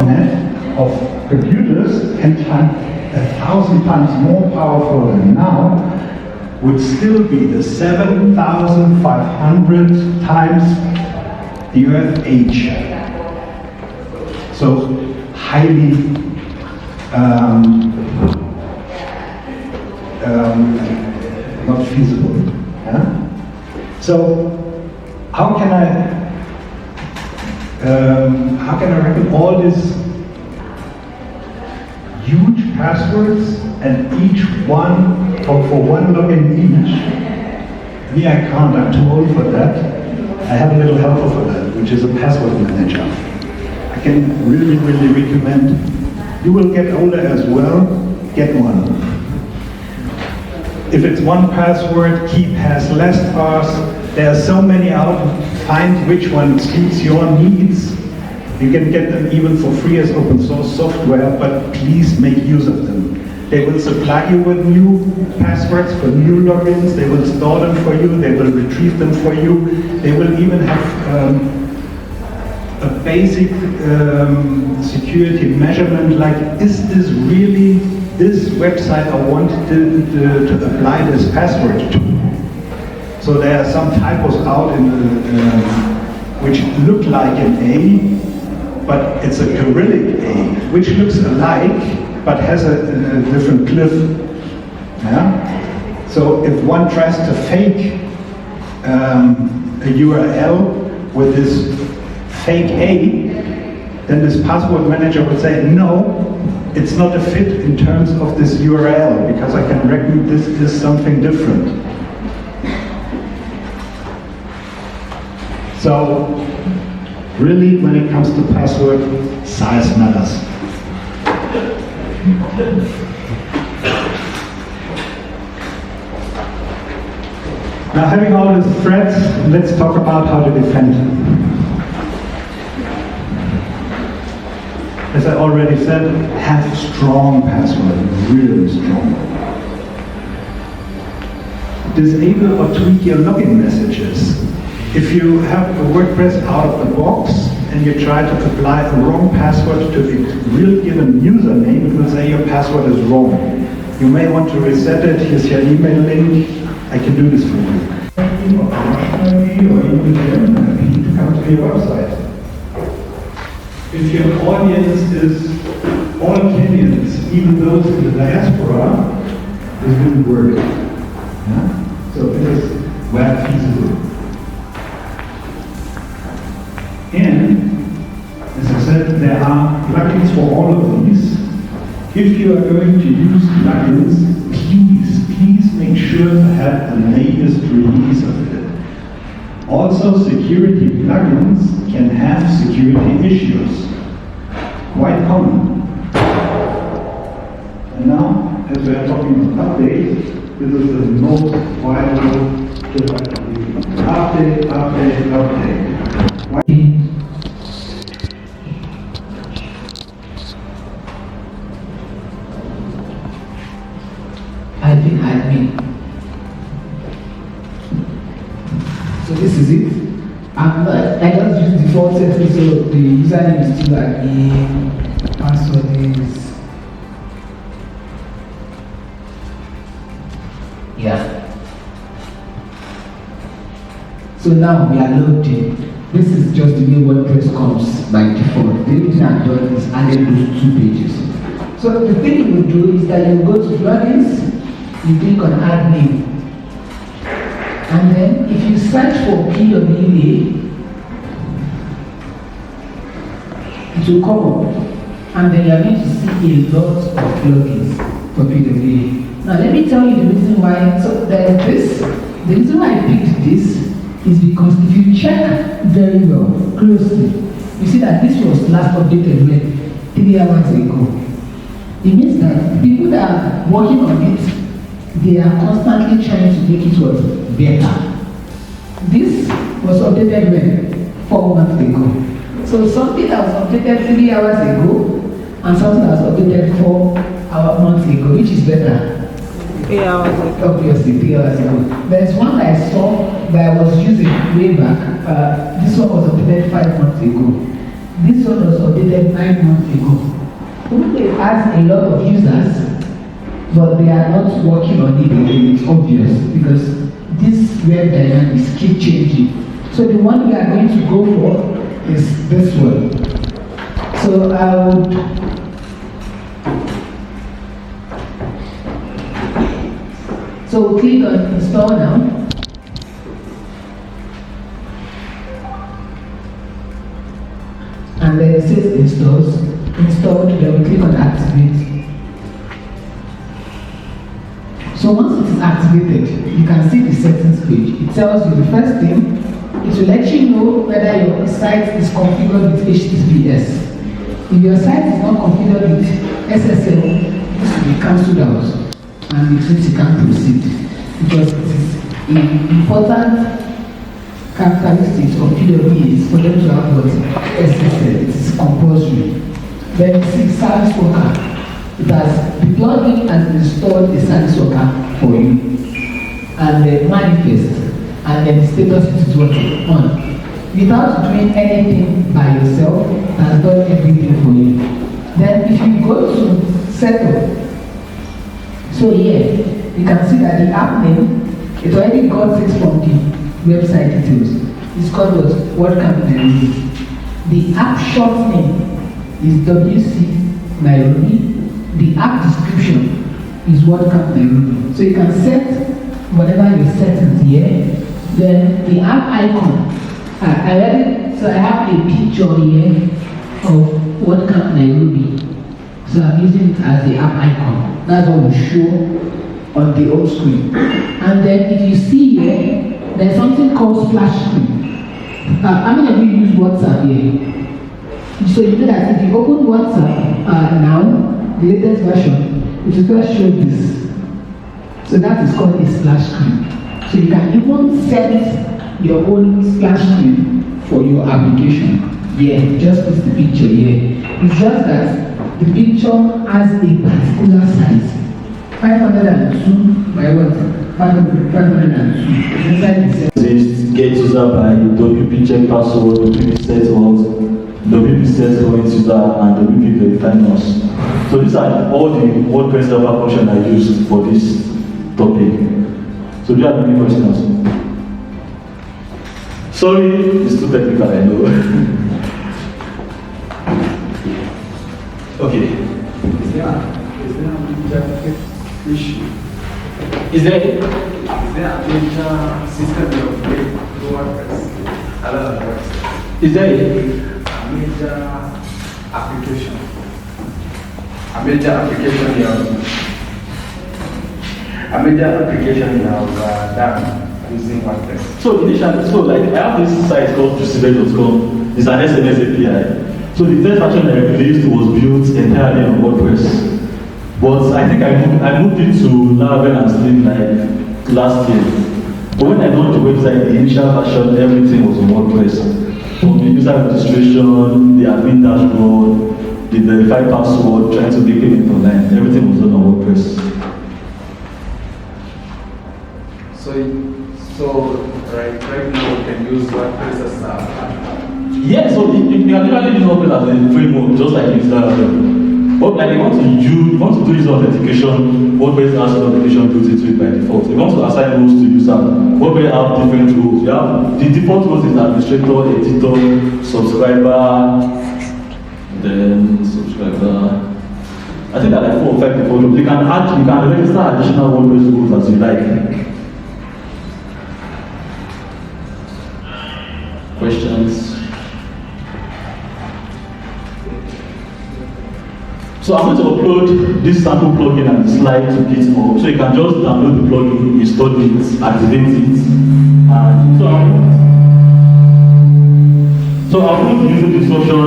net of computers 1,000 times more powerful than now would still be the 7,500 times the Earth age. So highly not feasible. Yeah? So how can I reckon all these huge passwords and each one for one login each? Me, I can't. I'm too old for that. I have a little helper for that, which is a password manager. I can really recommend. You will get older as well. Get one. If it's one password, keep has LastPass. There are so many out. Find which one suits your needs. You can get them even for free as open source software, but please make use of them. They will supply you with new passwords for new logins. They will store them for you. They will retrieve them for you. They will even have a basic security measurement, like, is this really this website I want to apply this password to? So there are some typos out in which look like an A, but it's a Cyrillic A, which looks alike, but has a different glyph. Yeah? So if one tries to fake a URL with this fake A, then this password manager would say, no, it's not a fit in terms of this URL, because I can reckon this is something different. So, really, when it comes to password, size matters. Now, having all these threats, let's talk about how to defend. As I already said, have strong password, really strong. Disable or tweak your login messages. If you have a WordPress out of the box and you try to apply a wrong password to a real given username, it will say your password is wrong. You may want to reset it. Here's your email link. I can do this for you. Or even German, come to your website. If your audience is all Kenyans, even those in the diaspora, this wouldn't work. Yeah? So it is web feasible. And, as I said, there are plugins for all of these. If you are going to use plugins, please make sure to have the latest release of it. Also, security plugins can have security issues. Quite common. And now, as we are talking about updates, this is the most vital tip I can give you. Update. Admin. So this is it. I just use default settings, so the username is still admin, password is, yeah. So now we are loading. This is just the way WordPress comes by default. The only thing I've done is added those 2 pages. So the thing you will do is that you go to plugins, you click on add name. And then if you search for PWA, it will come up. And then you are going to see a lot of plugins for PWA. Now let me tell you the reason why. So there's this. The reason why I picked this is because if you check very well, closely, you see that this was last updated 3 hours ago. It means that people that are working on it, they are constantly trying to make it work better. This was updated 4 months ago. So something that was updated 3 hours ago and something that was updated 4 months ago, which is better? 3 hours ago. Obviously, 3 hours ago. There's one that I saw that I was using way back. This one was updated 5 months ago. This one was updated 9 months ago. It has a lot of users, but they are not working on it. It's obvious because this web dynamics keep changing. So the one we are going to go for is this one. So I would click on install now. And then it says installed, then we click on activate. So once it is activated, you can see the settings page. It tells you the first thing, it will let you know whether your site is configured with HTTPS. If your site is not configured with SSL, this will be cancelled out and it means you can't proceed because it is an important characteristics of PWAs for them to have what SSL. It is compulsory. Then see service worker. It has the plugin and installed a service worker for you. And the manifest and then the status is working on. Without doing anything by yourself, it has done everything for you. Then if you go to setup, so here you can see that the app name, it already got it from the website details. It's called WordCamp Nairobi. The app short name is WC Nairobi. The app description is WordCamp Nairobi. So you can set whatever your settings here. Then the app icon. So I have a picture here of WordCamp Nairobi. So I'm using it as the app icon. That's what will show on the home screen. And then if you see here, there's something called splash screen. How many of you use WhatsApp here? So you know that if you open WhatsApp now, the latest version, it will first show this. So that is called a splash screen. So you can even set your own splash screen for your application. Yeah, just put the picture here. It's just that the picture has a particular size. 502 by what? 502. Inside the get user by WP check password, WP set alt, WP set current user, and WP verify us. So these are all the WordPress server functions I use for this topic. So do you have any questions? Sorry, it's too technical, I know. Okay. Is there a major issue? Is there a major system of WordPress? Is there a major application? A major application you have done using WordPress. So initially, I have this site called juicybed.com. It's an SMS API. So the first version I released was built entirely on WordPress. But I think I moved it to Laravel and Slim like last year. But when I launched the website, the initial version, everything was on WordPress. From the user registration, the admin dashboard, the verified password, trying to make payment online, everything was done on WordPress. So right now we can use WordPress as a yeah, so you can literally use WordPress as a framework, just like Instagram. But like you want to do user authentication, WordPress has authentication built into it by default. If you want to assign roles to user, WordPress have different roles. You have the default roles is administrator, editor, subscriber, then subscriber. I think there are like 4 or 5 default roles. You can register additional WordPress rules as you like. Questions? So I'm going to upload this sample plugin and the slide to GitHub. So you can just download the plugin, install it, activate it. And so I'll put the user instruction.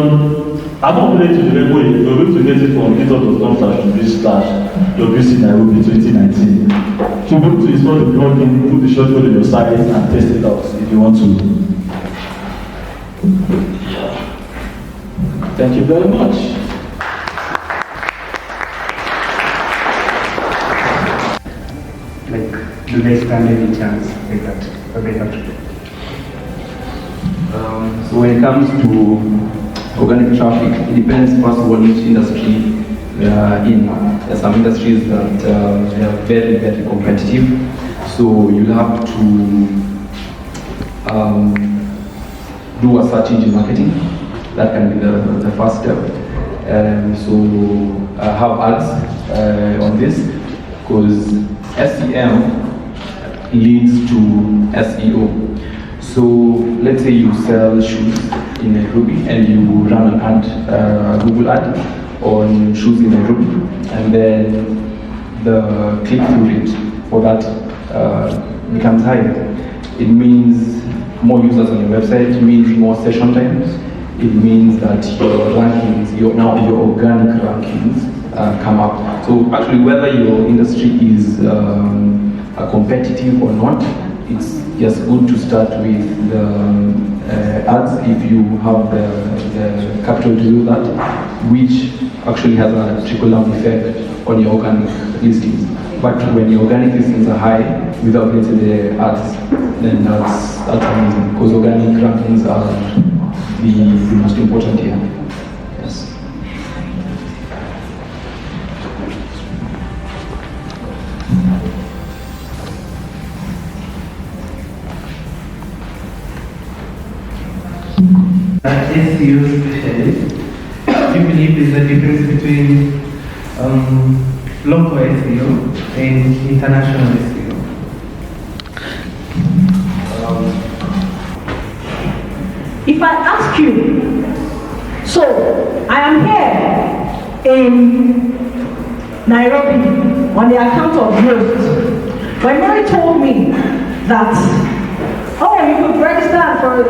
I'm not uploaded to the repo yet. You're going to get it from github.com/wc Nairobi 2019. So you're going to install the plugin, put the shortcode on your site, and test it out if you want to. Thank you very much. Like, do they stand any chance like that? Or they have to? So when it comes to organic traffic. It depends first of all which industry in. There are some industries that they are very, very competitive. So you'll have to do a search engine marketing. That can be the first step. So have ads on this, because SEM leads to SEO. So let's say you sell shoes in Nairobi and you run an ad, Google ad on shoes in Nairobi, and then the click-through rate for that becomes higher. It means more users on your website, it means more session times, it means that your rankings, your organic rankings come up. So actually whether your industry is competitive or not, it's just good to start with the ads if you have the capital to do that, which actually has a trickle-down effect on your organic listings. But when your organic listings are high without getting the ads, then that's amazing, because organic rankings are the most important here. Yes. SEO specialist, do you believe there's a difference between local SEO and international SEO? If I ask you, so I am here in Nairobi on the account of Yoast. When Mary told me that, oh, you could register for,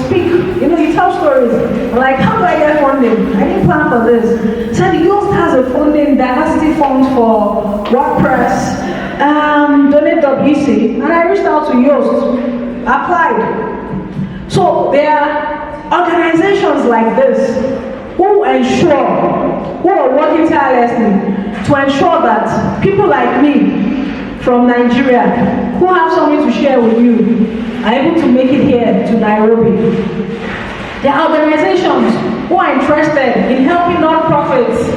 speak, you tell stories. I'm like, how do I get funding? I didn't plan for this. Said Yoast has a funding diversity fund for WordPress, donate WC, and I reached out to Yoast, applied. So there are organizations like this who are working tirelessly to ensure that people like me from Nigeria who have something to share with you are able to make it here to Nairobi. There are organizations who are interested in helping non-profits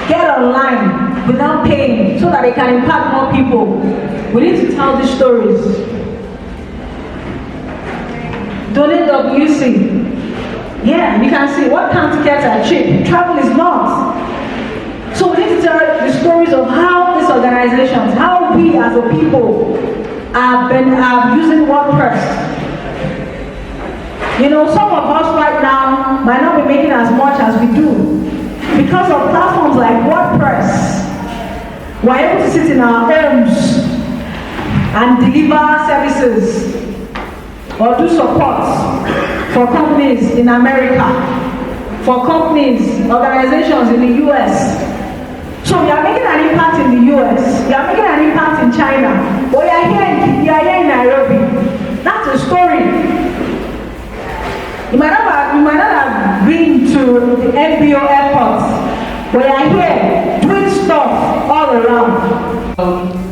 get online without paying so that they can impact more people. We need to tell these stories. Donate WC. Yeah, you can see what kind of tickets are cheap. Travel is not. So we need to tell the stories of how these organizations, how we as a people are using WordPress. Some of us right now might not be making as much as we do. Because of platforms like WordPress, we're able to sit in our homes and deliver services or do support for companies in America, for companies, organizations in the US. So we are making an impact in the US, we are making an impact in China, but we are here in Nairobi. That's a story. You might not have been to the FBO airport, but we are here doing stuff all around.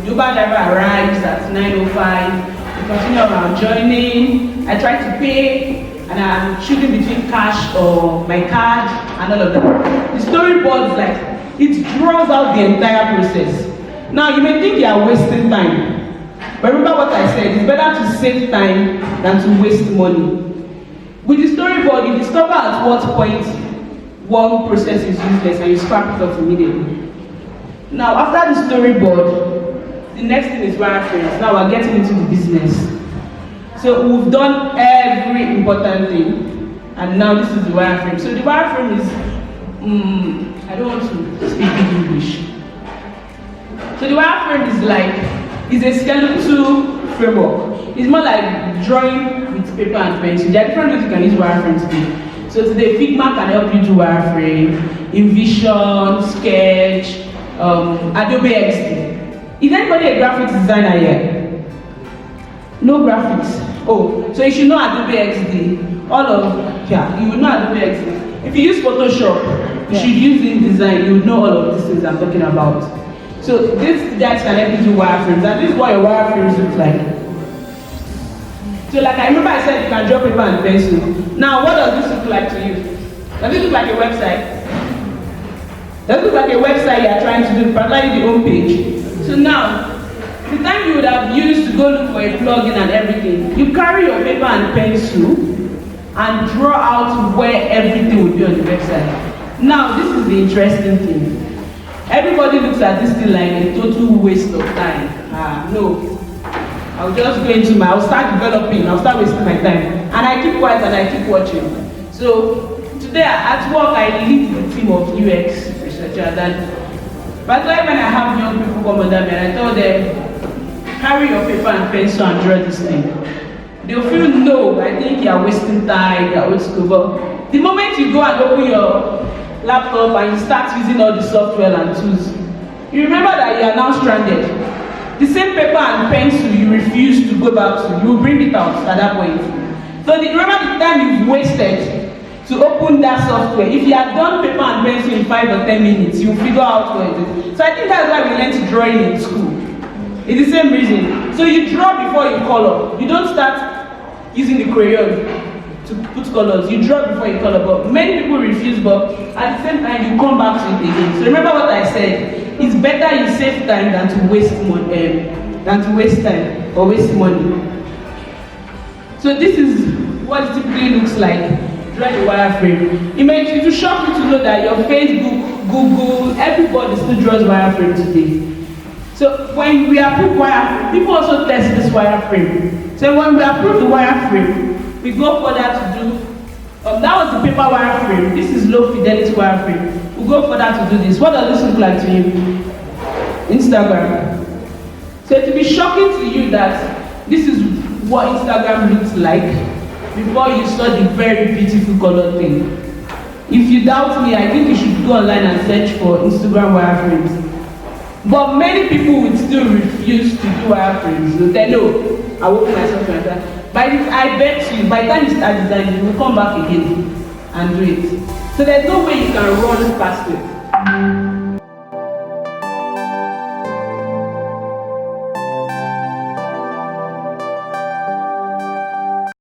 Uber driver arrives at 9:05. Continue around joining. I try to pay, and I'm choosing between cash or my card and all of that. The storyboard is like, it draws out the entire process. Now you may think you are wasting time, but remember what I said, it's better to save time than to waste money. With the storyboard, you discover at what point one process is useless and you scrap it off immediately. Now after the storyboard, the next thing is wireframes. Now we're getting into the business. So we've done every important thing, and now this is the wireframe. So the wireframe is, I don't want to speak English. So the wireframe is a skeletal framework. It's more like drawing with paper and pencil. There are different ways you can use wireframe today. So today Figma can help you do wireframe, InVision, Sketch, Adobe XD. Is anybody a graphics designer here? No graphics. Oh, so you should know Adobe XD. You would know Adobe XD. If you use Photoshop, you should use InDesign. You would know all of these things I'm talking about. So these guys can help you do wireframes, and this is what your wireframes look like. So like I remember I said you can draw paper and pencil. Now what does this look like to you? Does it look like a website? Does it look like a website you are trying to do, particularly the home page? So now, the time you would have used to go look for a plugin and everything, you carry your paper and pencil and draw out where everything would be on the website. Now, this is the interesting thing. Everybody looks at this thing like a total waste of time. No. I'll just go into I'll start developing, I'll start wasting my time. And I keep quiet and I keep watching. So, today at work, I lead the team of UX researchers. But when I have young people come under me and I tell them, carry your paper and pencil and draw this thing, they'll feel, no, I think you're wasting time, you're old school. But the moment you go and open your laptop and you start using all the software and tools, you remember that you are now stranded. The same paper and pencil you refuse to go back to, you will bring it out at that point. So remember the time you've wasted to open that software. If you had done paper and pencil in 5 or 10 minutes, you'll figure out where it is. So I think that's why we learned drawing in school. It's the same reason. So you draw before you color. You don't start using the crayon to put colors. You draw before you color. But many people refuse, but at the same time, you come back to it again. So remember what I said. It's better you save time than to waste money, time or waste money. So this is what it typically looks like. Draw the wireframe. It will shock you to know that your Facebook, Google, everybody still draws wireframe today. So when we approve wireframe, people also test this wireframe. So when we approve the wireframe, we go further to do. That was the paper wireframe. This is low fidelity wireframe. We'll go further to do this. What does this look like to you? Instagram. So it will be shocking to you that this is what Instagram looks like before you saw the very beautiful color thing. If you doubt me, I think you should go online and search for Instagram wireframes. But many people would still refuse to do wireframes. They'll say, no, I won't myself like that. But I bet you, by the time you start designing, you will come back again and do it. So there's no way you can run past it.